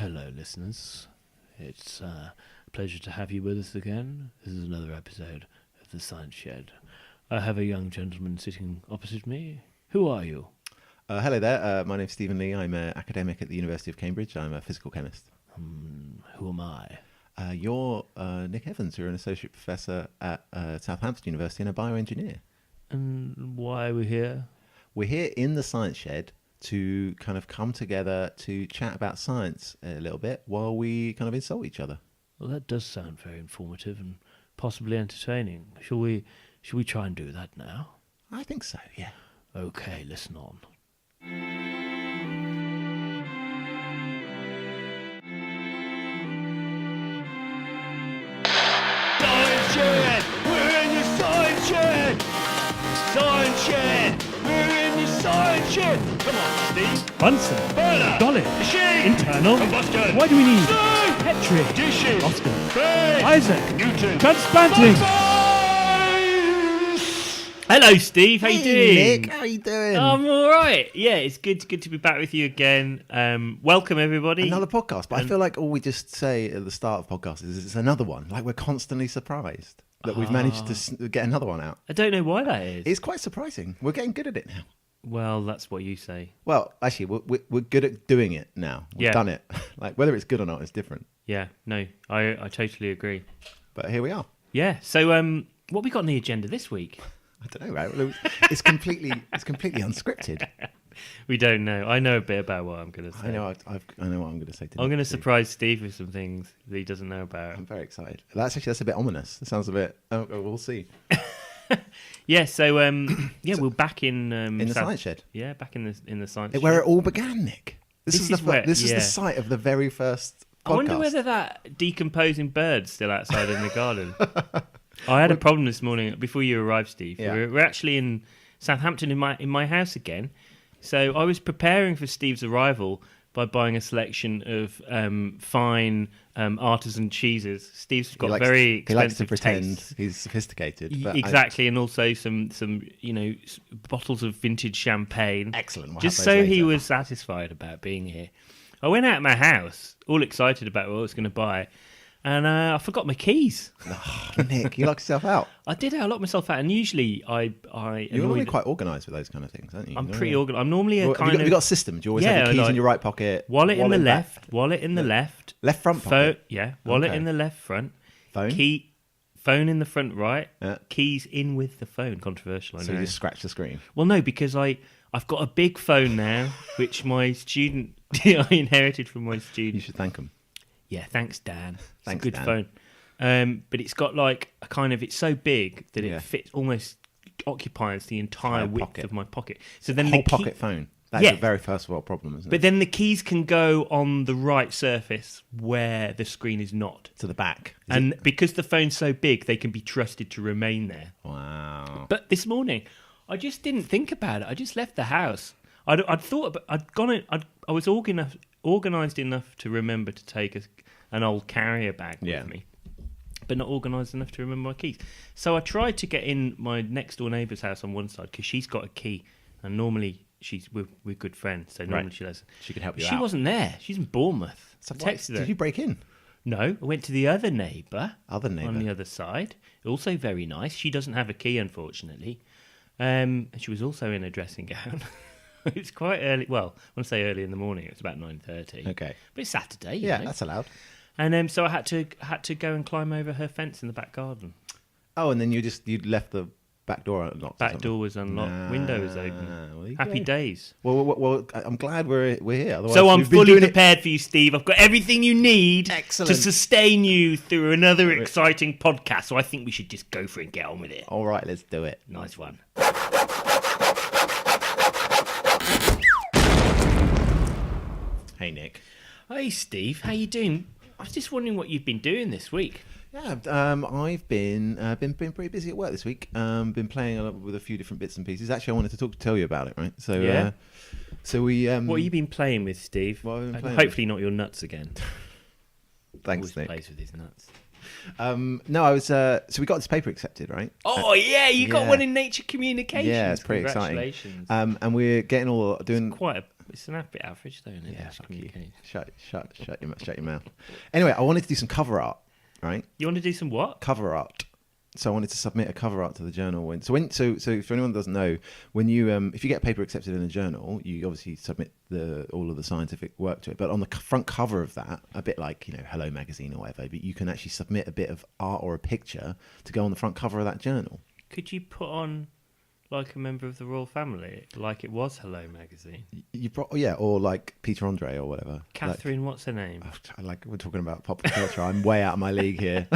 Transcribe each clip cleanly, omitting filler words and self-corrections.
Hello, listeners. It's a pleasure to have you with us again. This is another episode of the ScienceShed. I have a young gentleman sitting opposite me. Who are you? Hello there. My name's Stephen Lee. I'm an academic at the University of Cambridge. I'm a physical chemist. Who am I? You're Nick Evans. You're an associate professor at Southampton University and a bioengineer. And why are we here? We're here in the Science Shed to kind of come together to chat about science a little bit while we kind of insult each other. Well, that does sound very informative and possibly entertaining. Shall we try and do that now? I think so, yeah. Okay, listen on. Science Shed! We're in the Science Shed! Science Shed! We're in the Science Shed! Come on, Steve. Bunsen. Burner. Dolly. Machine. Internal. Combustion. Why do we need Steam. Petri? Dishes. Oscar. Base. Isaac. Newton. Transplanting. Science! Hello, Steve. How you doing? Nick, how you doing? I'm all right. Yeah, it's good to be back with you again. Welcome, everybody. Another podcast, but I feel like all we just say at the start of podcasts is it's another one. Like we're constantly surprised that we've managed to get another one out. I don't know why that is. It's quite surprising. We're getting good at it now. Well, that's what you say. Well, actually, we're good at doing it now. We've done it. Like whether it's good or not is different. Yeah, no, I totally agree. But here we are. Yeah, so what we got on the agenda this week? I don't know, right? It's completely unscripted. We don't know. I know a bit about what I'm going to say. I know what I'm going to say. I'm going to surprise Steve with some things that he doesn't know about. I'm very excited. That's a bit ominous. It sounds a bit. Oh, we'll see. Yeah. So we're back in the Science Shed. Yeah, back in the Science Shed. Where it all began, Nick. This is the the site of the very first podcast. I wonder whether that decomposing bird's still outside in the garden. I had a problem this morning before you arrived, Steve. Yeah. We're actually in Southampton in my house again. So I was preparing for Steve's arrival by buying a selection of fine artisan cheeses. Steve's got very expensive He likes to pretend tastes. He's sophisticated. But Exactly, and also some bottles of vintage champagne. Excellent. We'll just have so those he later. was satisfied about being here. I went out of my house, all excited about what I was going to buy, and I forgot my keys. Oh, Nick, you lock yourself out. I did. I locked myself out, and usually I You're normally quite organised with those kind of things, aren't you? I'm pretty organised. I'm normally a Have you got a system? Do you always have the keys in your right pocket? Wallet in the left. Wallet in the left. Left front pocket? Wallet Okay. in the left front. Phone? Phone in the front right. Yeah. Keys in with the phone. Controversial, I So know. you just scratch the screen. Well, no, because I've got a big phone now, which my student I inherited from my You student. should thank them. Yeah, thanks, Dan. Thanks, it's a good Dan. phone. But it's got like a kind of, it's so big that Yeah. it fits, almost occupies the entire Entire width pocket. of my pocket. So then Whole the pocket phone. That's Yeah. the very first world problem, isn't But it? then the keys can go on the right surface where the screen is not. To the back. And because the phone's so big, they can be trusted to remain there. Wow. But this morning, I just didn't think about it. I just left the house. I'd thought about, I'd gone in, I was organised enough to remember to take an old carrier bag with me, but not organised enough to remember my keys. So I tried to get in my next door neighbour's house on one side because she's got a key, and normally we're good friends, so normally she lets. She could help you out. She wasn't there. She's in Bournemouth. So I texted her. Did you break in? No, I went to the other neighbour. On the other side. Also very nice. She doesn't have a key, unfortunately. And she was also in a dressing gown. It's quite early. Well, I want to say early in the morning. It was about 9:30. Okay. But it's Saturday. Yeah, you know? that's allowed. And so I had to go and climb over her fence in the back garden. Oh, and then you left the back door unlocked. Back door was unlocked. Window was open. Well, you Happy go. days. Well, I'm glad we're here. Otherwise, So I'm we've been fully doing it- prepared for you, Steve. I've got everything you need Excellent. to sustain you through another exciting podcast. So I think we should just go for it and get on with it. All right, let's do it. Nice one. Hey, Nick. Hey, Steve. How you doing? I was just wondering what you've been doing this week. Yeah, I've been pretty busy at work this week. Been playing a lot with a few different bits and pieces. Actually, I wanted to tell you about it, right? So, Yeah. So we. What have you been playing with, Steve? What have I been playing Hopefully not your nuts again. Thanks, Always Nick. plays with his nuts. No, I was. So we got this paper accepted, right? Oh you got yeah. one in Nature Communications. Yeah, it's pretty exciting. Congratulations. And we're getting all doing. Quite a It's a bit average, though, isn't it? Yeah, It's fuck you. communicating. Shut your mouth. Anyway, I wanted to do some cover art, right? You want to do some what? Cover art. So I wanted to submit a cover art to the journal. So for anyone that doesn't know, when you if you get a paper accepted in a journal, you obviously submit all of the scientific work to it. But on the front cover of that, a bit like Hello Magazine or whatever, but you can actually submit a bit of art or a picture to go on the front cover of that journal. Could you put on like a member of the royal family, like it was Hello Magazine? Or like Peter Andre or whatever. Catherine, what's her name? We're talking about pop culture. I'm way out of my league here.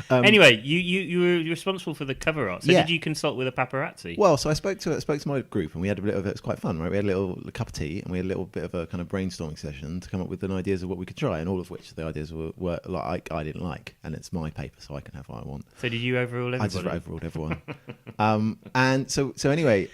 Anyway, you were responsible for the cover art. So did you consult with a paparazzi? Well, so I spoke to my group, and we had a bit of it. It was quite fun, right? We had a cup of tea, and we had a little bit of a kind of brainstorming session to come up with the ideas of what we could try, and all of which the ideas were like I didn't like, and it's my paper, so I can have what I want. So did you overrule everybody? I just overruled everyone. And so anyway,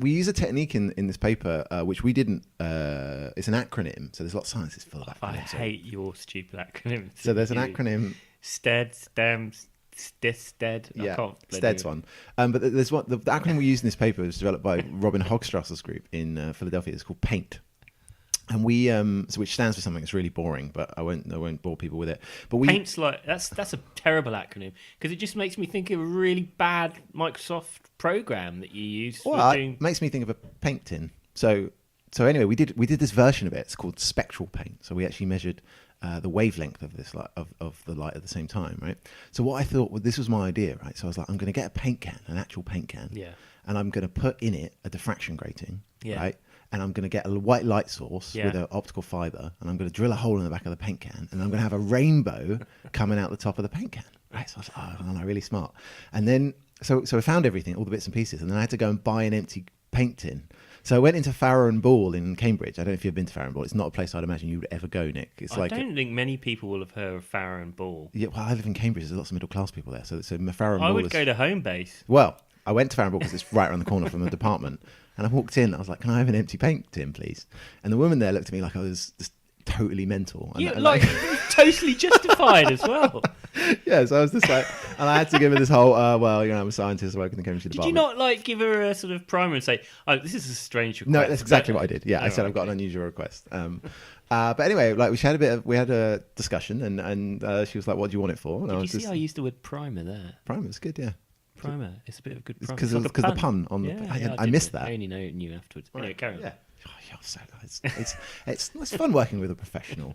we use a technique in this paper which we didn't. It's an acronym, so there's a lot of science is full of acronyms. I hate your stupid acronyms. So there's an acronym. STED, STEM, STED. Yeah, STED's one. But there's one. The acronym we use in this paper was developed by Robin Hogstrasser's group in Philadelphia. It's called PAINT. And we, which stands for something that's really boring, but I won't bore people with it. But Paint's like that's a terrible acronym because it just makes me think of a really bad Microsoft program that you use. It makes me think of a paint tin. So anyway, we did this version of it. It's called spectral paint. So we actually measured the wavelength of this of the light at the same time, right? So what I thought, this was my idea, right? So I was like, I'm going to get a paint can, an actual paint can, and I'm going to put in it a diffraction grating, right? And I'm going to get a white light source with an optical fibre, and I'm going to drill a hole in the back of the paint can, and I'm going to have a rainbow coming out the top of the paint can. Right? So I was like, oh, really smart. And then, so I found everything, all the bits and pieces, and then I had to go and buy an empty paint tin. So I went into Farrow and Ball in Cambridge. I don't know if you've been to Farrow and Ball. It's not a place I'd imagine you would ever go, Nick. I don't think many people will have heard of Farrow and Ball. Yeah, well, I live in Cambridge. There's lots of middle class people there. So Farrow and Ball. I would go to Home Base. Well, I went to Farrow and Ball because it's right around the corner from the department. And I walked in, I was like, can I have an empty paint tin, please? And the woman there looked at me like I was just totally mental. And totally justified as well. Yeah, so I was just like, and I had to give her this whole, I'm a scientist, I work in the chemistry department. Did you not give her a sort of primer and say, oh, this is a strange request? No, that's exactly what I did. Yeah, I said, I've got an unusual request. But anyway, we had a discussion, and she was like, what do you want it for? And Did you see I used the word primer there? Primer's good, yeah. Primer. It's a bit of a good primer. Because the pun on I missed that. I only knew afterwards. Anyway, carry on. Yeah. Oh, you're so nice. It's fun working with a professional,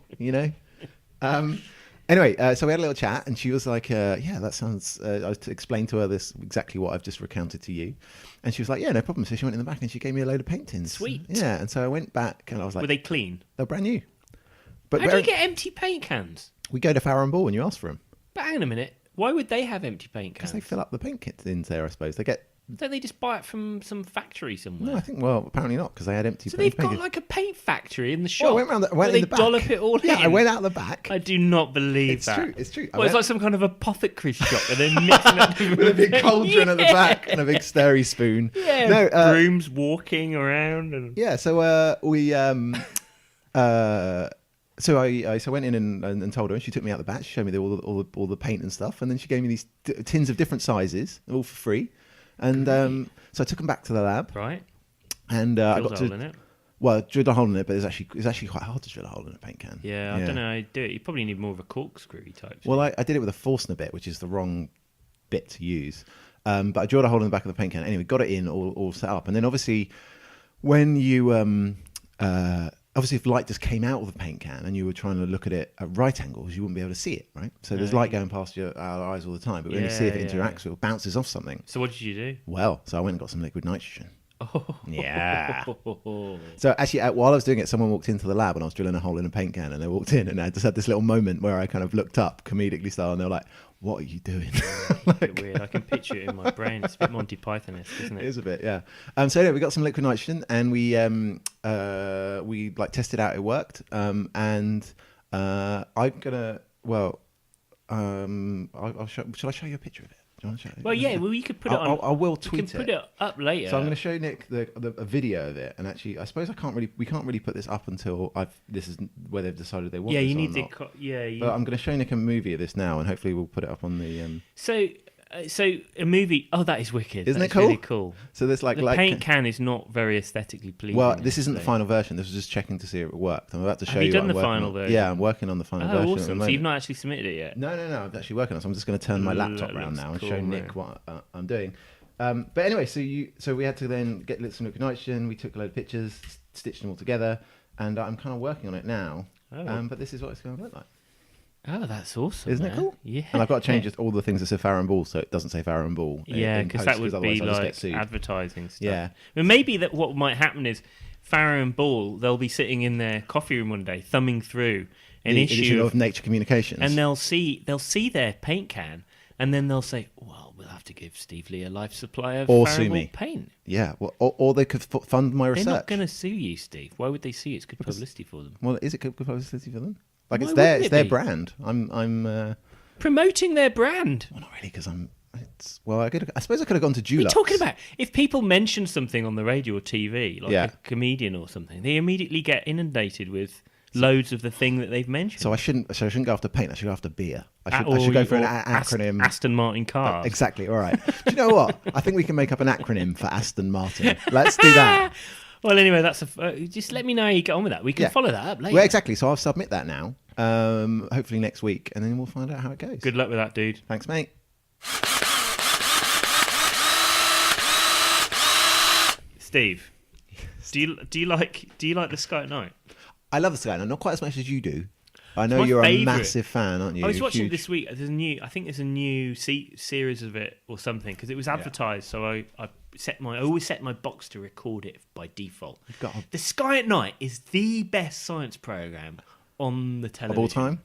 Anyway, so we had a little chat, and she was like, that sounds... I explained to her exactly what I've just recounted to you. And she was like, yeah, no problem. So she went in the back and she gave me a load of paint tins. Sweet. Yeah, and so I went back and I was like... Were they clean? They're brand new. But how do you get empty paint cans? We go to Farrow and Ball and you ask for them. But hang on a minute. Why would they have empty paint cans? Because they fill up the paint tins there, I suppose. Don't they just buy it from some factory somewhere? No, I think, apparently not, because they had empty paint. So they've got like a paint factory in the shop. Well, I went in the back. They dollop it all in. Yeah, I went out the back. I do not believe that. It's true. Well, it's like some kind of apothecary shop, and they're mixing up with a big cauldron at the back and a big stirry spoon. Yeah, brooms walking around. And... Yeah, so we... So I went in and told her, and she took me out the back. She showed me all the paint and stuff, and then she gave me these tins of different sizes, all for free. And so I took them back to the lab. Right. And I got to... in it. Well, drilled a hole in it, but it's actually quite hard to drill a hole in a paint can. Yeah, I don't know how you do it. You probably need more of a corkscrew type. Well, I did it with a Forstner bit, which is the wrong bit to use. But I drilled a hole in the back of the paint can. Anyway, got it in all set up. And then obviously, when you... obviously, if light just came out of the paint can and you were trying to look at it at right angles, you wouldn't be able to see it, right? So there's light going past our eyes all the time, but we only see if it interacts or bounces off something. So what did you do? Well, so I went and got some liquid nitrogen. Oh. Yeah. So actually, while I was doing it, someone walked into the lab and I was drilling a hole in a paint can, and they walked in, and I just had this little moment where I kind of looked up, comedically style, and they were like, "What are you doing?" A bit weird. I can picture it in my brain. It's a bit Monty Python-esque, isn't it? It is a bit, yeah. So anyway, we got some liquid nitrogen, and we tested out it worked. I'm gonna I'll show. Shall I show you a picture of it? Do you want to show it? Well, yeah. Well, you could put it on. I will tweet it. You can put it up later. So I'm going to show Nick a video of it, and actually, I suppose we can't really put this up until this is where they've decided they want. Yeah, this you or need not. to. But I'm going to show Nick a movie of this now, and hopefully we'll put it up on the. So So a movie. Oh, that is wicked. Isn't That it is cool? Really cool. So there's The paint can is not very aesthetically pleasing. Well, this isn't the so- final version. This was just checking to see if it worked. I'm about to show Have you you. done what the I'm working final on. version? Yeah, I'm working on the final version. Oh, at the awesome! So you've moment. not actually submitted it yet? No. I'm actually working on it. So I'm just going to turn my laptop That around looks now and cool, show man. Nick what I'm doing. But anyway, so we had to then get some liquid nitrogen. We took a load of pictures, stitched them all together, and I'm kind of working on it now. Oh. But this is what it's going to look like. Oh, that's awesome! Isn't it man. cool? Yeah. And I've got to change all the things that say Farrow and Ball so it doesn't say Farrow and Ball. Yeah, in because post, that would otherwise be I'll just get like sued. advertising stuff. Yeah. But maybe that what might happen is Farrow and Ball, they'll be sitting in their coffee room one day, thumbing through an The issue edition of Nature Communications. and they'll see their paint can, and then they'll say, "Well, we'll have to give Steve Lee a life supply of Or Farrow sue and Ball me. paint." Yeah, well, or they could fund my research. They're not going to sue you, Steve. Why would they sue you? It's good publicity for them. Well, is it good publicity for them? Like Why it's their wouldn't it's it their be? brand. I'm Promoting their brand. well, not really because I suppose I could have gone to What are you Dulux. talking about? If people mention something on the radio or TV, like Yeah. a comedian or something, they immediately get inundated with loads of the thing that they've mentioned. So I shouldn't go after paint. I should go after beer. I Or should go for an or acronym. Aston Martin cars. Exactly. All right. Do you know what? I think we can make up an acronym for Aston Martin. Let's do that. Well, anyway, that's just let me know how you get on with that. We can Yeah. follow that up later. Well, exactly. So I'll submit that now. Hopefully next week, and then we'll find out how it goes. Good luck with that, dude. Thanks, mate. Steve, do you like the Sky at Night? I love the Sky, not quite as much as you do. I know my you're favourite. a massive fan, aren't you? I was watching Huge. this week. There's a new series of it or something because it was advertised. So I always set my box to record it by default. got a- The Sky at Night is the best science program on the of television all time.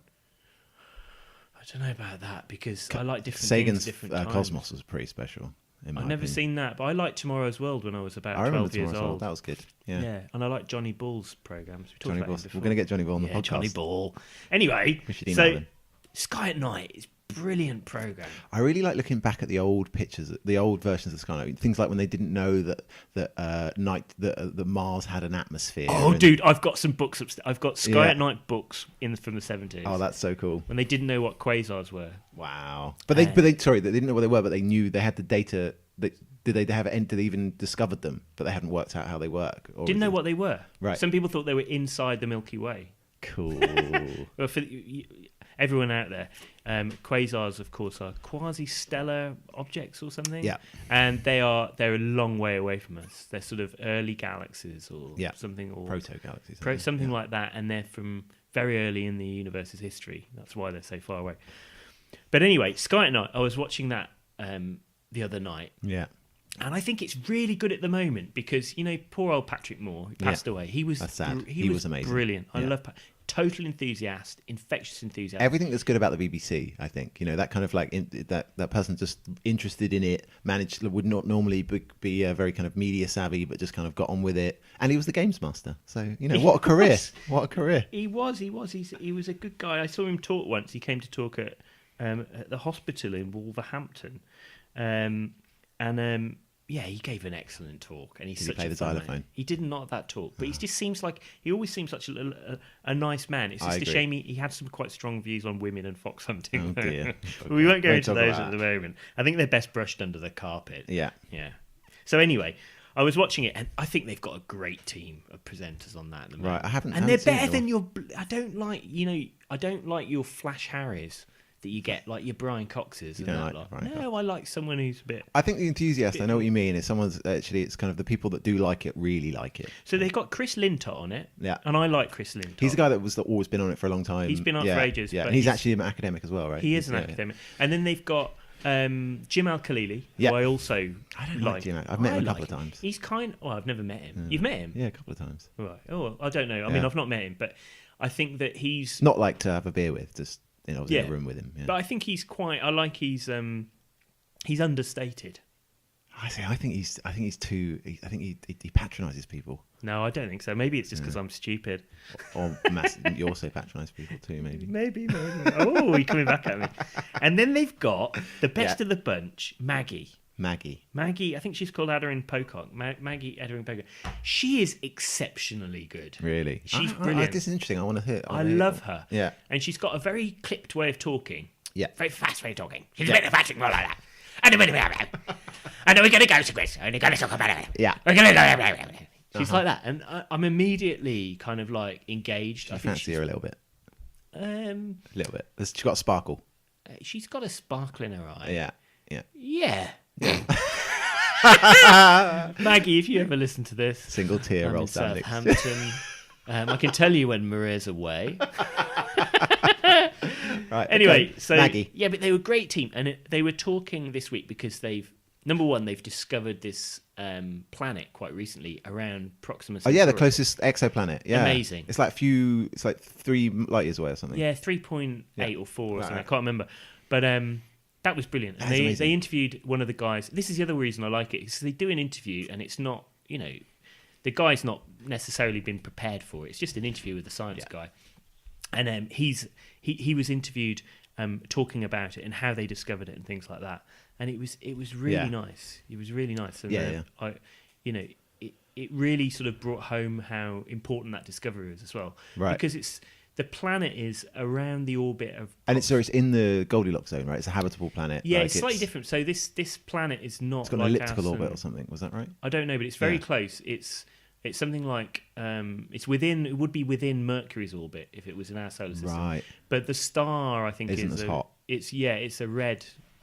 I don't know about that because I like different Sagan's things at different times. Cosmos was pretty special. In I've my never opinion. seen that, but I liked Tomorrow's World when I was about I remember 12 years Tomorrow's World. old. That was good. Yeah. And I like Johnny Ball's programs. We talked Johnny about Ball. him before. We're going to get Johnny Ball on the podcast. Johnny Ball. Anyway, We should email so him. Sky at Night is a brilliant program. I really like looking back at the old pictures, the old versions of Sky. Things like when they didn't know that Mars had an atmosphere. Oh, and- dude, I've got some books upstairs. I've got Sky Yeah. at Night books from the 70s. Oh, that's so cool. when they didn't know what quasars were. Wow. But they didn't know what they were, but they knew they had the data. Did they even discovered them, but they hadn't worked out how they work? Or Didn't know what they were. Right. Some people thought they were inside the Milky Way. Cool. Well, for everyone out there, quasars, of course, are quasi-stellar objects or something. Yeah. And they're a long way away from us. They're sort of early galaxies or Yeah. something, or Proto-galaxies. something like that. And they're from very early in the universe's history. That's why they're so far away. But anyway, Sky at Night. I was watching that the other night. Yeah. And I think it's really good at the moment because, poor old Patrick Moore, who passed away. He was That's sad. He was amazing. brilliant. I Yeah. love total enthusiast, infectious enthusiast. Everything that's good about the BBC, I think, that kind of like that person just interested in it, would not normally be very kind of media savvy, but just kind of got on with it. And he was the games master. So, what a career. What a career. He was a good guy. I saw him talk once. He came to talk at the hospital in Wolverhampton. He gave an excellent talk, and he's Did he such play a the fun xylophone? man. He did not that talk, but he just seems like he always seems such a nice man. It's I just a agree. shame he had some quite strong views on women and fox hunting. Oh, dear. But we won't go Won't into talk those about at the that. moment. I think they're best brushed under the carpet. Yeah. Yeah. So anyway, I was watching it, and I think they've got a great team of presenters on that at the moment. Right, I haven't And they're seen it better all. than your. I don't like your Flash Harris that you get, like your Brian Coxes. You and don't that like lot. Brian No, I like someone who's a bit. I think the enthusiast, I know what you mean, is it's kind of the people that do like it, really like it. So they've got Chris Lintott on it. Yeah. And I like Chris Lintott. He's the guy that always been on it for a long time. He's been on it for ages, Yeah, but and he's he's- actually an academic as well, right? He is an Yeah. academic. And then they've got Jim Al-Khalili, Yeah. who I also I don't like Jim. I've met him a couple of times. He's I've never met him. You've met him? Yeah, a couple of times. Right. Oh, I don't know. I mean, Yeah. I've not met him, but I think that he's... Not like to have a beer with, just in a Yeah. room with him. Yeah. But I think he's he's understated. I think he's too. I think he patronises people. No, I don't think so. Maybe it's just because I'm stupid. Or you also patronise people too, maybe. Maybe. Oh, you're coming back at me. And then they've got the best Yeah. of the bunch, Maggie. Maggie. I think she's called Aderin Pocock. Maggie Aderin Pocock. She is exceptionally good. Really? She's brilliant. This is interesting. I want to hear. I love her. Yeah. And she's got a very clipped way of talking. Yeah. Very fast way of talking. She's a bit of Patrick Moore like that. And we're going to go to Chris. We're going to talk about it. Yeah. We're going to go. She's like that, and I'm immediately kind of like engaged. I fancy her a little bit. A little bit. She's got a sparkle. She's got a sparkle in her eye. Yeah. Yeah. Maggie, if you ever listen to this, Single tear rolls down Nick's. Southampton. I can tell you when Maria's away. Right. Anyway, okay. so Maggie. yeah, but they were a great team, and they were talking this week because they've discovered this planet quite recently around Proxima Oh Centauri. yeah, the closest exoplanet. Yeah, Amazing. It's like 3 light years away or something. Yeah, 3.8 or 4 or something. I can't remember, but that was brilliant. And they interviewed one of the guys. This is the other reason I like it. Is they do an interview, and it's not, the guy's not necessarily been prepared for it. It's just an interview with the science guy, and he was interviewed talking about it and how they discovered it and things like that. And it was really nice. It was really nice. And it really sort of brought home how important that discovery is as well. Right. Because the planet is around the orbit of... And it's in the Goldilocks zone, right? It's a habitable planet. Yeah, it's slightly different. So this planet is not... It's got an elliptical orbit or something. Was that right? I don't know, but it's very close. It's something like... it would be within Mercury's orbit if it was in our solar system. Right. But the star, I think, isn't as hot. It's a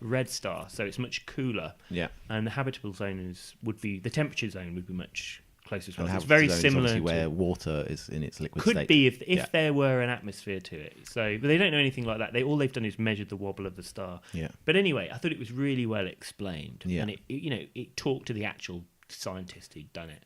red star, so it's much cooler. Yeah. And the habitable zone the temperature zone would be much closer as well. And It's very zone is similar obviously to where water is in its liquid could state. be if there were an atmosphere to it. So, but they don't know anything like that. All they've done is measured the wobble of the star. Yeah. But anyway, I thought it was really well explained. Yeah. And it talked to the actual scientist who'd done it.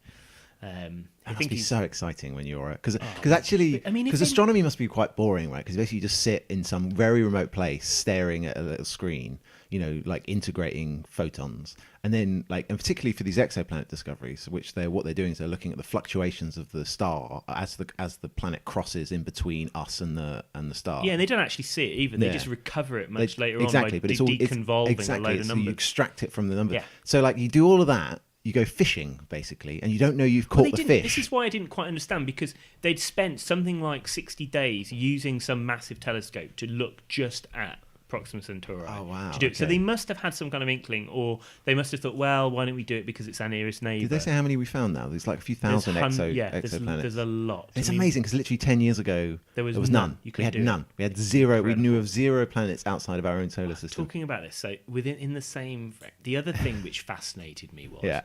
It I must think be he's so exciting when you're because I mean, if astronomy must be quite boring, right? Because basically you just sit in some very remote place staring at a little screen, like integrating photons, and then and particularly for these exoplanet discoveries, what they're doing is they're looking at the fluctuations of the star as the planet crosses in between us and the star. Yeah, and they don't actually see it either. They just recover it much later on by but it's all deconvolving a load of so numbers. you extract it from the numbers. Yeah. So you do all of that. You go fishing, basically, and you don't know you've caught the fish. This is why I didn't quite understand, because they'd spent something like 60 days using some massive telescope to look just at Proxima Centauri. Oh, wow. To do it. So they must have had some kind of inkling, or they must have thought, well, why don't we do it because it's our nearest neighbour? Did they say how many we found now? There's like a few thousand exoplanets. There's a lot. It's amazing because literally 10 years ago, there was none. We had none. We had zero. Incredible. We knew of 0 planets outside of our own solar system. Talking about this, so the other thing which fascinated me was,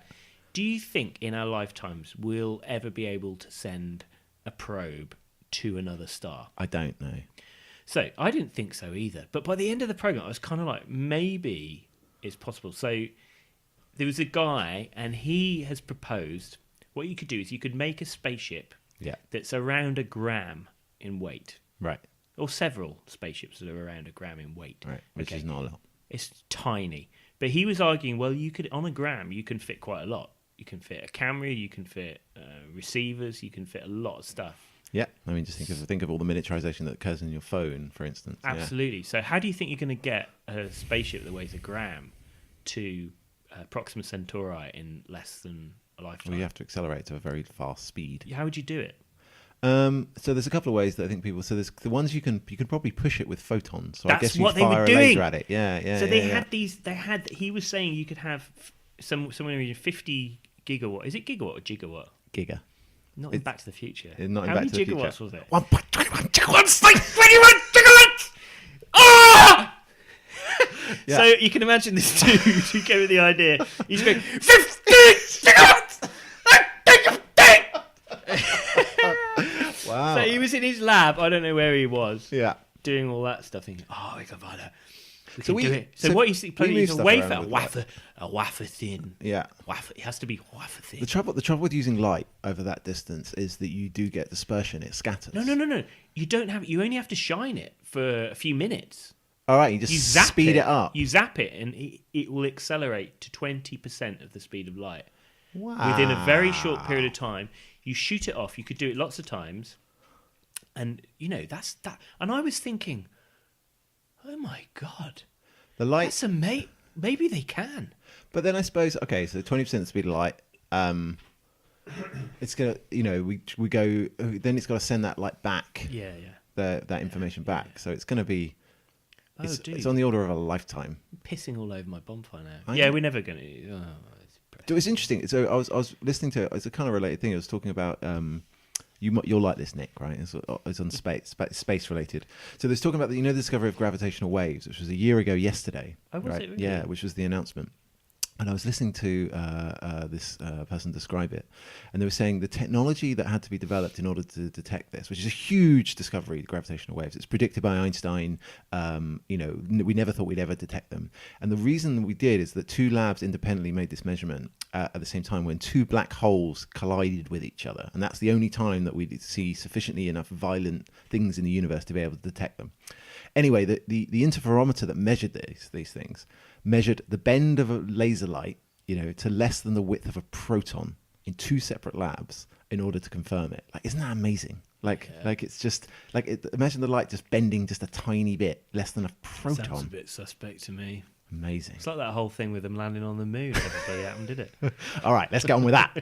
do you think in our lifetimes we'll ever be able to send a probe to another star? I don't know. So I didn't think so either. But by the end of the program, I was kind of like, maybe it's possible. So there was a guy, and he has proposed what you could do is you could make a spaceship that's around a gram in weight. Right. Or several spaceships that are around a gram in weight. Right. Which is not a lot. It's tiny. But he was arguing, well, on a gram, you can fit quite a lot. You can fit a camera, you can fit receivers, you can fit a lot of stuff. Yeah, I mean, just think of all the miniaturization that occurs in your phone, for instance. Absolutely. Yeah. So how do you think you're going to get a spaceship that weighs a gram to Proxima Centauri in less than a lifetime? Well, you have to accelerate to a very fast speed. How would you do it? So there's a couple of ways that I think people. So there's the ones you can probably push it with photons. So That's I guess you what they fire were a doing. laser at it. Yeah. So they had these. He was saying you could have somewhere in 50 gigawatt. Is it gigawatt or gigawatt? Giga. Not in Back to the Future. Not How in many Back to the gigawatts Future. was it? 1.21 gigawatts. Like 21 gigawatts. Ah! So you can imagine this dude who came with the idea. He's going 50 gigawatts. Wow. So he was in his lab. I don't know where he was. Yeah. Doing all that stuff. Thinking, we can find out. So do it. So what he's planning is a wafer, a wafer thin. Yeah. Wafer. It has to be wafer thin. The trouble with using light over that distance is that you do get dispersion. It scatters. No. You don't have. You only have to shine it for a few minutes. All right. You just speed it up. You zap it, and it will accelerate to 20% of the speed of light. Wow. Within a very short period of time. You shoot it off. You could do it lots of times, and that's that. And I was thinking, oh my god, the light. That's amazing. Maybe they can. But then I suppose, okay, so 20% the speed of light. It's gonna, we go. Then it's got to send that light back. Yeah. That information back. So it's going to be. Oh, it's on the order of a lifetime. Pissing all over my bonfire now. Yeah, we're never going to. It was interesting. So I was listening to it's a kind of related thing. I was talking about you'll like this, Nick, right? It's on space related. So there's talking about the discovery of gravitational waves, which was a year ago yesterday. Oh, was right? it really? Yeah, which was the announcement. And I was listening to this person describe it, and they were saying the technology that had to be developed in order to detect this, which is a huge discovery, gravitational waves. It's predicted by Einstein. We never thought we'd ever detect them. And the reason we did is that 2 labs independently made this measurement at the same time when 2 black holes collided with each other. And that's the only time that we see sufficiently enough violent things in the universe to be able to detect them. Anyway, the interferometer that measured these things measured the bend of a laser light, to less than the width of a proton in 2 separate labs in order to confirm it. Like, isn't that amazing? It's just imagine the light just bending just a tiny bit, less than a proton. Sounds a bit suspect to me. Amazing. It's like that whole thing with them landing on the moon. Never bloody happened, did it? All right, let's get on with that.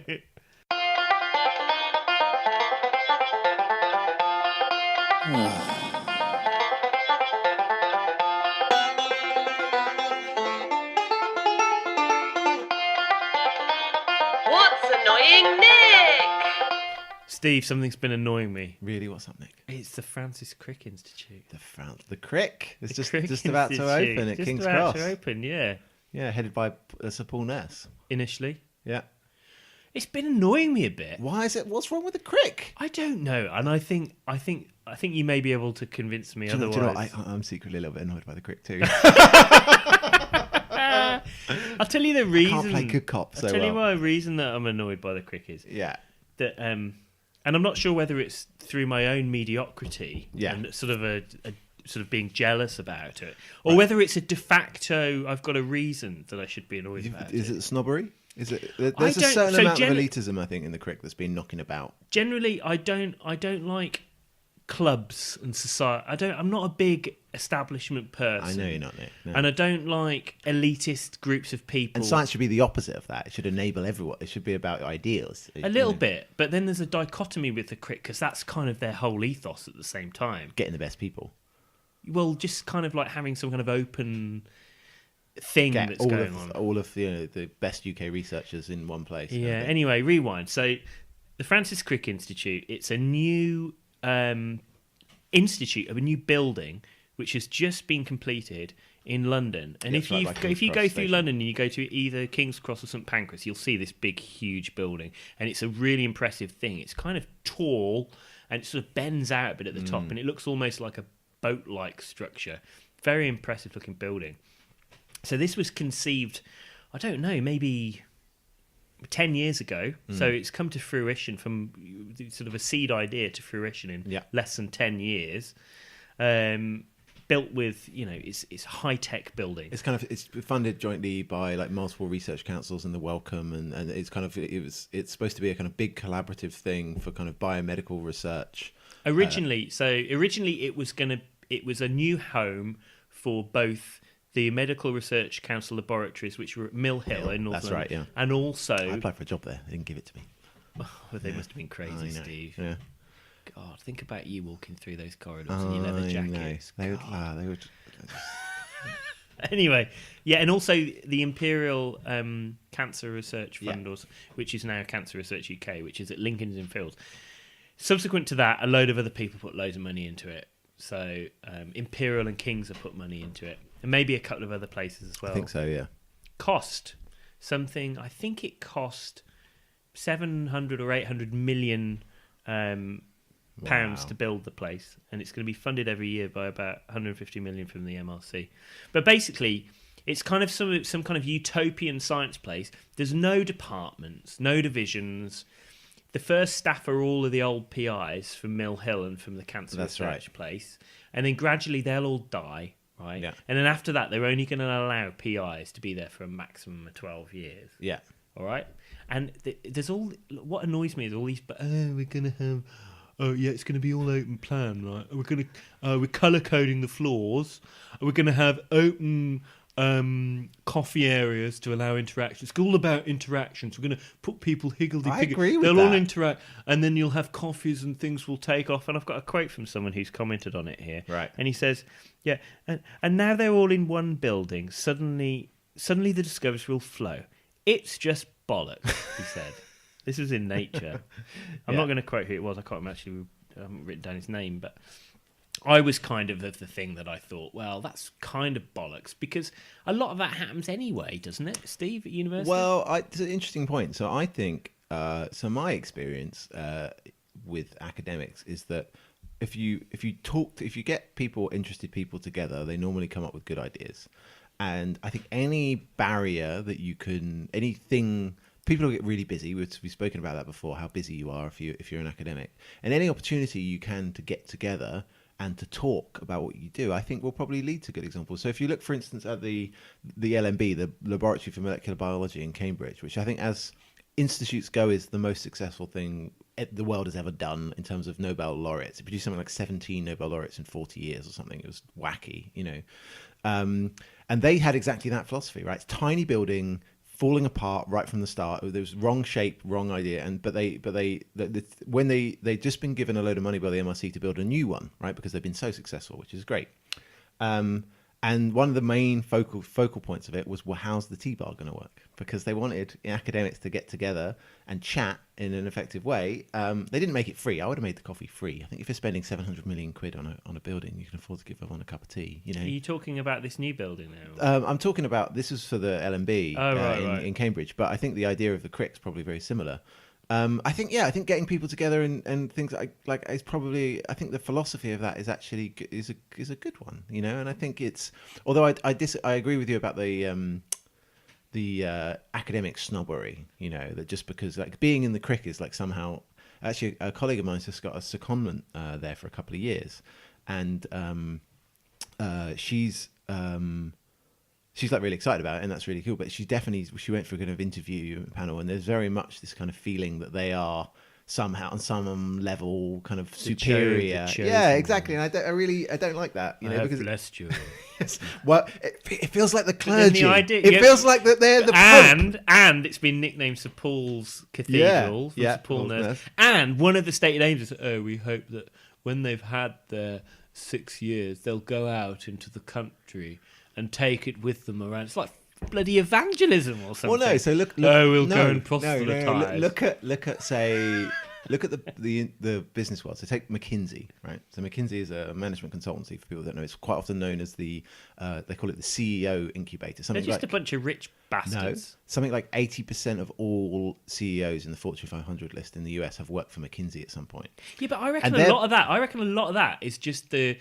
What's annoying Nick? Steve, something's been annoying me. Really, what's up, Nick? It's the Francis Crick Institute. The Crick. It's The just Crick about to Institute. open at Just King's about Cross. to open, yeah. Yeah, headed by Sir Paul Ness. Initially. Yeah. It's been annoying me a bit. Why is it? What's wrong with the Crick? I don't know, and I think you may be able to convince me otherwise. Do you know, I'm secretly a little bit annoyed by the Crick too. I'll tell you the reason. Can't play good cop so I'll tell you well. why reason that I'm annoyed by the Crick is. Yeah. That and I'm not sure whether it's through my own mediocrity and sort of being jealous about it, or whether it's a de facto I've got a reason that I should be annoyed about Is it. it snobbery? Is it? There's a certain amount of elitism, I think, in the Crick that's been knocking about. Generally, I don't like clubs and society. I'm not a big establishment person. I know you're not, Nick. No. And I don't like elitist groups of people. And science should be the opposite of that. It should enable everyone. It should be about ideals. A little bit, but then there's a dichotomy with the Crick because that's kind of their whole ethos at the same time. Getting the best people. Well, just kind of like having some kind of open thing that's going on. All of the best UK researchers in one place. Yeah. Anyway, rewind. So, the Francis Crick Institute. It's a new institute of a new building which has just been completed in London. And if you go through London and you go to either King's Cross or St Pancras, you'll see this big, huge building, and it's a really impressive thing. It's kind of tall and it sort of bends out a bit at the top, and it looks almost like a boat-like structure. Very impressive looking building. So this was conceived, I don't know, maybe 10 years ago. So it's come to fruition from sort of a seed idea to fruition in less than 10 years. Built with, it's high-tech building. It's funded jointly by like multiple research councils and the Wellcome, and it's supposed to be a kind of big collaborative thing for kind of biomedical research. Originally it was a new home for both the Medical Research Council laboratories, which were at Mill Hill in North That's London, right, yeah. and also I applied for a job there. They didn't give it to me. They must have been crazy, Steve. Yeah. God, think about you walking through those corridors in your leather jackets. They would. Anyway, and also the Imperial Cancer Research Fund, which is now Cancer Research UK, which is at Lincoln's Inn Fields. Subsequent to that, a load of other people put loads of money into it. So Imperial and King's have put money into it, and maybe a couple of other places as well. I think so, yeah. Cost something. I think it cost 700 or 800 million pounds to build the place, and it's going to be funded every year by about 150 million from the MRC. But basically, it's kind of some kind of utopian science place. There's no departments, no divisions. The first staff are all of the old PIs from Mill Hill and from the cancer research place, and then gradually they'll all die, right? Yeah. And then after that, they're only going to allow PIs to be there for a maximum of 12 years. Yeah. All right. And there's all. What annoys me is all these. We're going to have. Oh yeah, it's going to be all open plan, right? We're colour coding the floors. We're going to have open coffee areas to allow interaction. It's all about interactions. We're going to put people higgledy-piggledy. I agree with They'll that. all interact, and then you'll have coffees and things will take off. And I've got a quote from someone who's commented on it here. Right. And he says, yeah, and now they're all in one building. Suddenly the discoveries will flow. It's just bollocks, he said. This is in Nature. I'm not going to quote who it was. I can't actually. I haven't written down his name, but I was kind of the thing that I thought, well, that's kind of bollocks, because a lot of that happens anyway, doesn't it, Steve, at university? Well, it's an interesting point. So I think, my experience with academics is that if you get interested people together, they normally come up with good ideas. And I think any barrier that anything. People get really busy. We've spoken about that before, how busy you are if you're an academic. And any opportunity you can to get together and to talk about what you do, I think will probably lead to good examples. So if you look, for instance, at the LMB, the Laboratory for Molecular Biology in Cambridge, which I think as institutes go is the most successful thing the world has ever done in terms of Nobel laureates. It produced something like 17 Nobel laureates in 40 years or something. It was wacky, And they had exactly that philosophy, right? It's tiny building, falling apart right from the start. There was wrong shape, wrong idea, when they'd just been given a load of money by the MRC to build a new one, right? Because they've been so successful, which is great. And one of the main focal points of it was, well, how's the T-bar going to work? Because they wanted academics to get together and chat in an effective way. They didn't make it free. I would have made the coffee free. I think if you're spending 700 million quid on a building, you can afford to give everyone a cup of tea. Are you talking about this new building now? I'm talking about, this is for the LMB in Cambridge, but I think the idea of the Crick's probably very similar. I think getting people together and things like is probably, I think the philosophy of that is actually is a good one, and I think it's, although I agree with you about the academic snobbery, that just because like being in the Crick is like somehow, actually a colleague of mine's just got a secondment there for a couple of years, and she's like really excited about it, and that's really cool. But she went for a kind of interview panel, and there's very much this kind of feeling that they are somehow on some level kind of superior. Yeah, exactly. And I don't like that, because blessed you. Yes. Well, it feels like the clergy. It feels like that they're the Pope. And it's been nicknamed St Paul's Cathedral from St Paul Nurse. And one of the stated aims is, we hope that when they've had their 6 years, they'll go out into the country and take it with them around. It's like bloody evangelism or something. Well, no. So look. We'll go and proselytize. Look at the business world. So take McKinsey, right? So McKinsey is a management consultancy. For people that don't know, it's quite often known as they call it the CEO incubator. They're just a bunch of rich bastards. No, something like 80% of all CEOs in the Fortune 500 list in the US have worked for McKinsey at some point. Yeah, but I reckon a lot of that is just the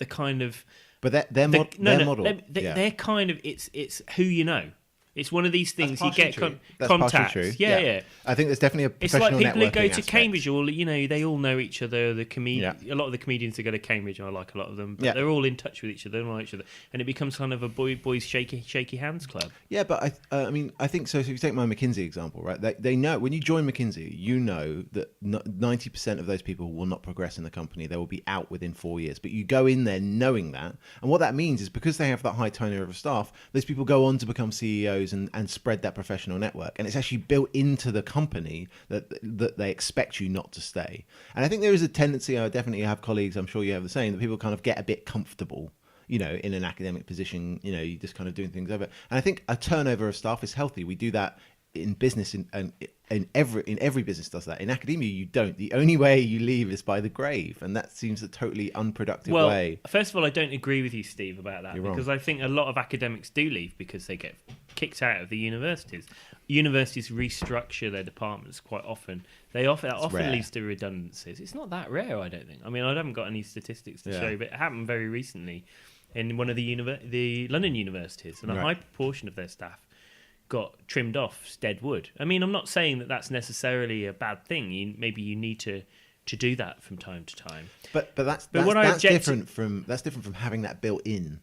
kind of. But their model. They're kind of it's who you know. It's one of these things you get contacts. True. Yeah. I think there's definitely a It's professional like people who go to aspect. Cambridge, or they all know each other. A lot of the comedians that go to Cambridge, I like a lot of them, but they're all in touch with each other, and each other, and it becomes kind of a boys shaky hands club. Yeah, but I think so. So if you take my McKinsey example, right? They know when you join McKinsey, you know that 90% of those people will not progress in the company. They will be out within 4 years. But you go in there knowing that, and what that means is because they have that high turnover of staff, those people go on to become CEOs and spread that professional network, and it's actually built into the company that they expect you not to stay. And I think there is a tendency, I definitely have colleagues, I'm sure you have the same, that people kind of get a bit comfortable, in an academic position, you're just kind of doing things over. And I think a turnover of staff is healthy. We do that in business, and in every business does that. In academia, you don't. The only way you leave is by the grave, and that seems a totally unproductive way. First of all, I don't agree with you, Steve, about that. You're because wrong. I think a lot of academics do leave because they get kicked out of the universities. Universities restructure their departments quite often. That often leads to redundancies. It's not that rare, I don't think. I mean, I haven't got any statistics to show, but it happened very recently in one of the London universities, and a high proportion of their staff got trimmed off stead wood. I mean, I'm not saying that that's necessarily a bad thing. Maybe you need to do that from time to time. But that's different from having that built in.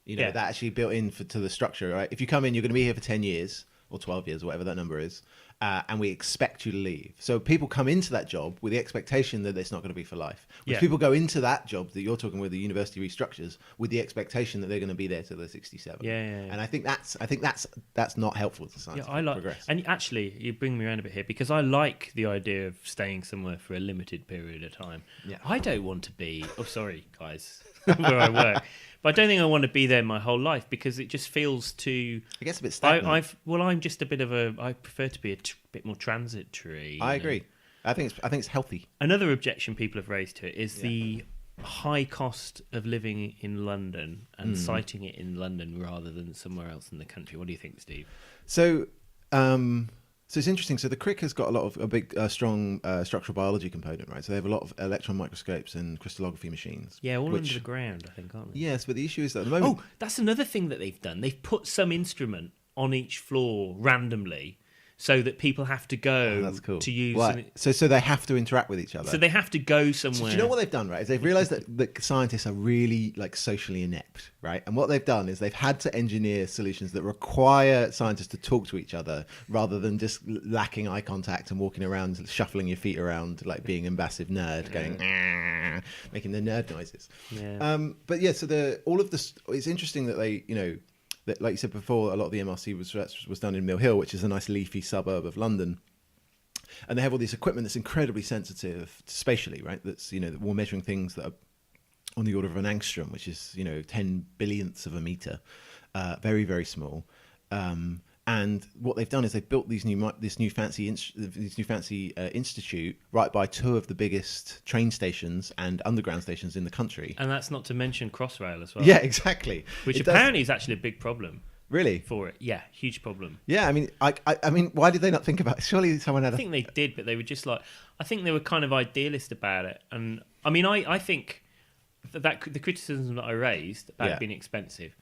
That actually built in to the structure, right? If you come in, you're going to be here for 10 years or 12 years, or whatever that number is, and we expect you to leave. So people come into that job with the expectation that it's not going to be for life. Whereas people go into that job that you're talking with, the university restructures, with the expectation that they're going to be there till they're 67. Yeah. And I think that's not helpful to science. I like progress. And actually, you bring me around a bit here because I like the idea of staying somewhere for a limited period of time. Yeah. I don't want to be. Oh, sorry, guys, where I work. But I don't think I want to be there my whole life because it just feels too. It gets a bit stagnant. I'm just a bit of a. I prefer to be a bit more transitory. I agree. I think it's healthy. Another objection people have raised to it is the high cost of living in London and citing it in London rather than somewhere else in the country. What do you think, Steve? So, so it's interesting. So the Crick has got a big, strong structural biology component, right? So they have a lot of electron microscopes and crystallography machines. Yeah, all under the ground, I think, aren't they? Yes, but the issue is that at the moment. Oh, that's another thing that they've done. They've put some instrument on each floor randomly, so that people have to go that's cool. to use. Right. So they have to interact with each other. So they have to go somewhere. So do you know what they've done, right? Is they've realised that scientists are really like socially inept, right? And what they've done is they've had to engineer solutions that require scientists to talk to each other rather than just lacking eye contact and walking around, shuffling your feet around like being an massive nerd, going making the nerd noises. Yeah. But yeah, so all of this. It's interesting that they, that, like you said before, a lot of the MRC was done in Mill Hill, which is a nice leafy suburb of London. And they have all this equipment that's incredibly sensitive spatially, right? That's, that we're measuring things that are on the order of an angstrom, which is, 10 billionths of a meter, very, very small. And what they've done is they've built this new fancy institute right by two of the biggest train stations and underground stations in the country. And that's not to mention Crossrail as well. Yeah, exactly. Which apparently is actually a big problem. Really? For it. Yeah, huge problem. Yeah, I mean, why did they not think about it? Surely someone had I think they did, but they were just like, I think they were kind of idealist about it. And I mean, I think that the criticism that I raised about it being expensive,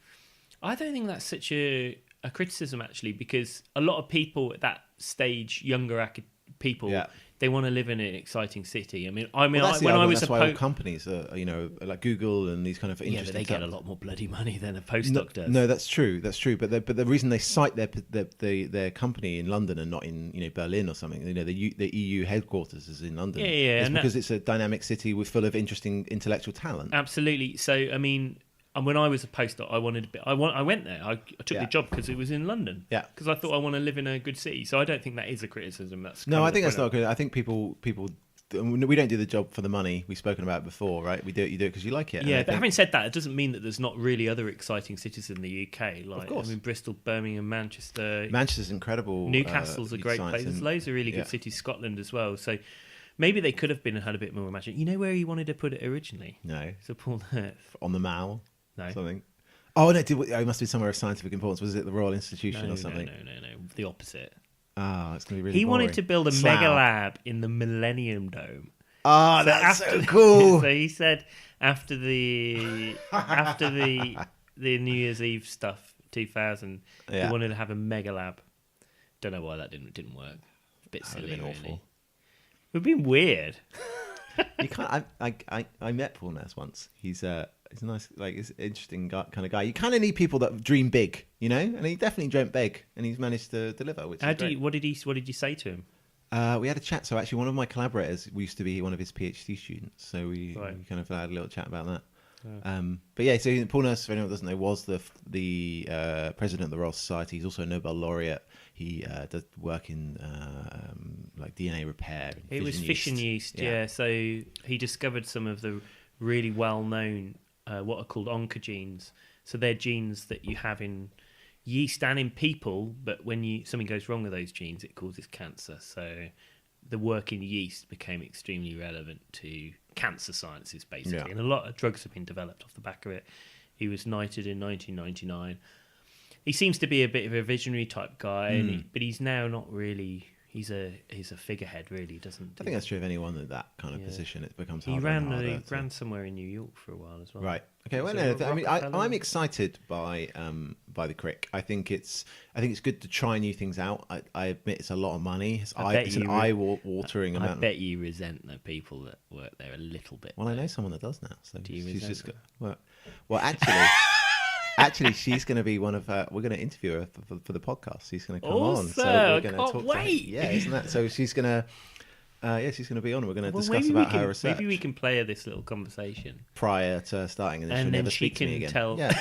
I don't think that's such a criticism actually, because a lot of people at that stage, younger people, they want to live in an exciting city. When I was that's why all companies, like Google and these kind of interesting. Yeah, but they get a lot more bloody money than a postdoc does. No, that's true. That's true. But the reason they cite their company in London and not in Berlin or something, the EU headquarters is in London. Yeah, it's because it's a dynamic city full of interesting intellectual talent. Absolutely. So I mean. And when I was a postdoc, I went there. I took the job because it was in London. Yeah. Because I thought I want to live in a good city. So I don't think that is a criticism. I think that's not good. I think people. We don't do the job for the money. We've spoken about it before, right? You do it because you like it. Yeah, but having said that, it doesn't mean that there's not really other exciting cities in the UK. Like, of course. Bristol, Birmingham, Manchester. Manchester's incredible. Newcastle's a great place. There's loads of really good cities. Scotland as well. So maybe they could have had a bit more imagination. You know where he wanted to put it originally? No. So Paul Earth. On the Mall? No. Something. Oh, no, it must be somewhere of scientific importance. Was it the Royal Institution or something? No. The opposite. Ah, it's going to be really He boring. wanted to build a mega lab in the Millennium Dome. Oh, that's so cool. So he said after the New Year's Eve stuff, 2000, he wanted to have a mega lab. Don't know why that didn't work. A bit silly, really. Awful. It would have been weird. You can't. I met Paul Ness once. He's a nice, he's an interesting kind of guy. You kind of need people that dream big, and he definitely dreamt big, and he's managed to deliver. What did you say to him? We had a chat. So actually, one of my collaborators used to be one of his PhD students. So we kind of had a little chat about that. Yeah. But yeah, so Paul Nurse, for anyone who doesn't know, was the president of the Royal Society. He's also a Nobel laureate. He does work in DNA repair. And it was fission yeast, yeah. So he discovered some of the really well-known what are called oncogenes. So they're genes that you have in yeast and in people, but when something goes wrong with those genes, it causes cancer. So the work in yeast became extremely relevant to cancer sciences, basically. And a lot of drugs have been developed off the back of it. He was knighted in 1999. He seems to be a bit of a visionary type guy, but he's now not really. He's a figurehead, really. I think that's true of anyone in that kind of position. It becomes harder. He ran somewhere in New York for a while as well. Right. Okay. Well, I'm excited by the Crick. I think it's good to try new things out. I admit it's a lot of money. It's an eye-watering amount. I bet you resent the people that work there a little bit. Well, I know someone that does now. So do you resent them? Well, actually. Actually, she's going to be one of. We're going to interview her for the podcast. She's going to come on. So I we're going to can't talk. wait. Yeah, isn't that? So she's going to. She's going to be on. We're going to discuss maybe about her research. Maybe we can play her this little conversation prior to starting, and then she'll then never she speak to me can again. tell. Yeah.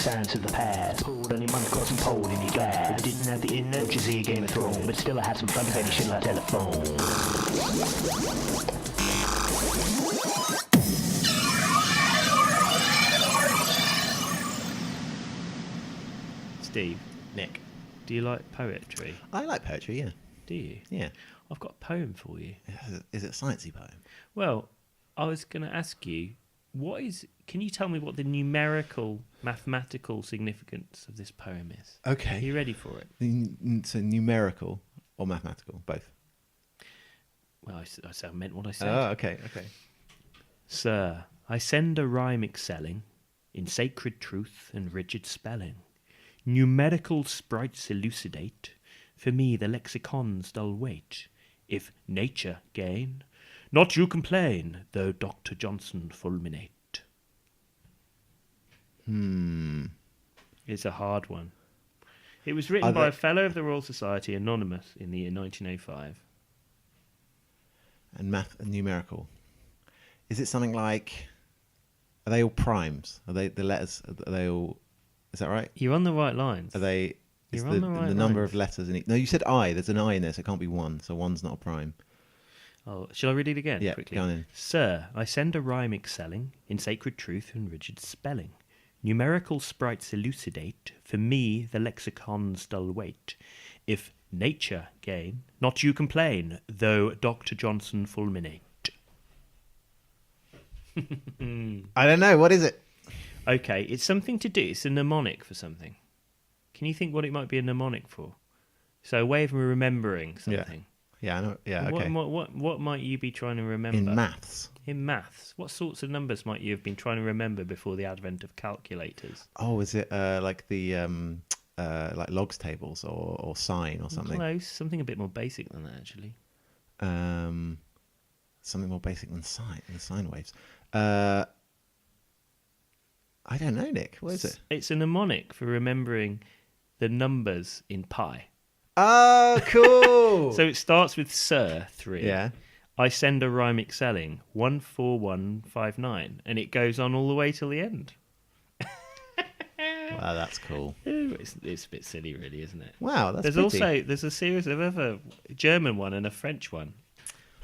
Science of the past. Pulled any money across and pulled in your glass. If it didn't have the internet, you see a Game of Thrones. But still I had some fun saying shit like telephone. Steve, Nick, do you like poetry? I like poetry. Yeah. Do you? Yeah. I've got a poem for you. Is it a sciencey poem? Well, I was going to ask you, can you tell me what the numerical, mathematical significance of this poem is? Are Okay. you ready for it? So numerical or mathematical, both. Well, I meant what I said. Oh, okay. Sir, I send a rhyme excelling in sacred truth and rigid spelling. Numerical sprites elucidate, for me the lexicon's dull weight. If nature gain, not you complain, though Dr. Johnson fulminate. It's a hard one. It was written by a Fellow of the Royal Society, anonymous, in the year 1905. And math and numerical. Is it something like? Are they all primes? Are they the letters? Are they all? Is that right? You're on the right lines. Are they? Is You're on the right number lines. of letters in each? No, you said I. There's an I in there, so it can't be one. So one's not a prime. Oh, shall I read it again? Yeah, quickly? go on in. Sir, I send a rhyme excelling in sacred truth and rigid spelling. Numerical sprites elucidate, for me the lexicon's dull weight. If nature gain, not you complain, though Dr. Johnson fulminate. I don't know. What is it? Okay, it's something to do. It's a mnemonic for something. Can you think what it might be a mnemonic for? So a way of remembering something. Yeah, I know. Yeah, okay. What might you be trying to remember? In maths. In maths. What sorts of numbers might you have been trying to remember before the advent of calculators? Oh, is it like the like logs tables or sine or something? Close. Something a bit more basic than that, actually. Something more basic than sine waves. I don't know, Nick. What is it? It's a mnemonic for remembering the numbers in pi. Oh, cool. So it starts with Sir 3. Yeah. I send a rhyme excelling 14159, and it goes on all the way till the end. Wow, that's cool. It's a bit silly, really, isn't it? Wow, that's There's pretty. there's a series of other German one and a French one.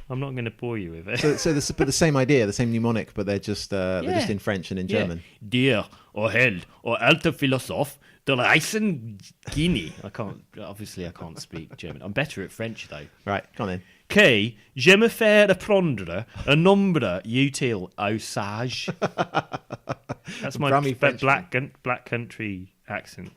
I'm not going to bore you with it. So but the same idea, the same mnemonic, but they're just in French and in German. Dear or held or alter Philosoph der Reisen Gini. I can't speak German. I'm better at French though. Right, come on in. Que je me faire apprendre un nombre utile au sage. That's my Brummy French black country accent.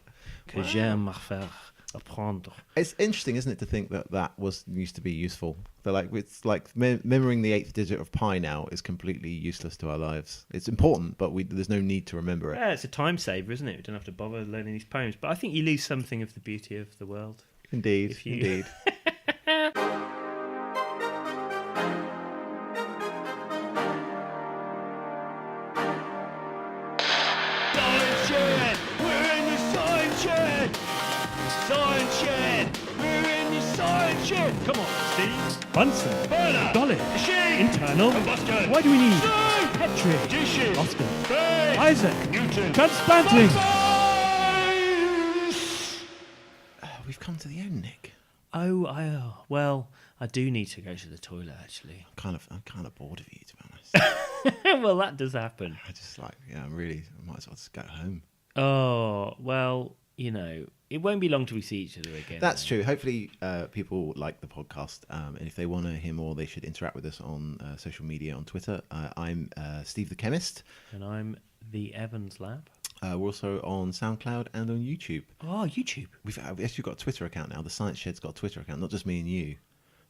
Que je me faire apprendre. It's interesting, isn't it, to think that used to be useful. It's like remembering the 8th digit of pi now is completely useless to our lives. It's important, but there's no need to remember it. Yeah, it's a time saver, isn't it? We don't have to bother learning these poems. But I think you lose something of the beauty of the world. Indeed, indeed. ScienceShed! We're in the ScienceShed! ScienceShed! We're in the ScienceShed! Come on, Steve! Bunsen, Burner! Dolly, Machine! internal. Combustion! Why do we need Steam! Petri, Dishes! Oscar, Space! Isaac, Newton! transplanting? Science! We've come to the end, Nick. Well, I do need to go to the toilet actually. I'm kind of bored of you, to be honest. Well, that does happen. I just I might as well just go home. Oh, well, it won't be long till we see each other again. That's true. Hopefully, people like the podcast, and if they want to hear more, they should interact with us on social media, on Twitter. I'm Steve the Chemist. And I'm the Evans Lab. We're also on SoundCloud and on YouTube. Oh, YouTube. We've actually got a Twitter account now. The Science Shed's got a Twitter account, not just me and you.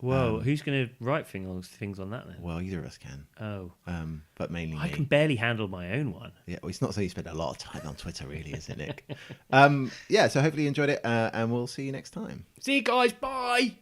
Whoa, who's going to write things on that then? Well, either of us can. Oh. But mainly I me. can barely handle my own one. Yeah, well, it's not so you spend a lot of time on Twitter, really, is it, Nick? So hopefully you enjoyed it, and we'll see you next time. See you guys, bye!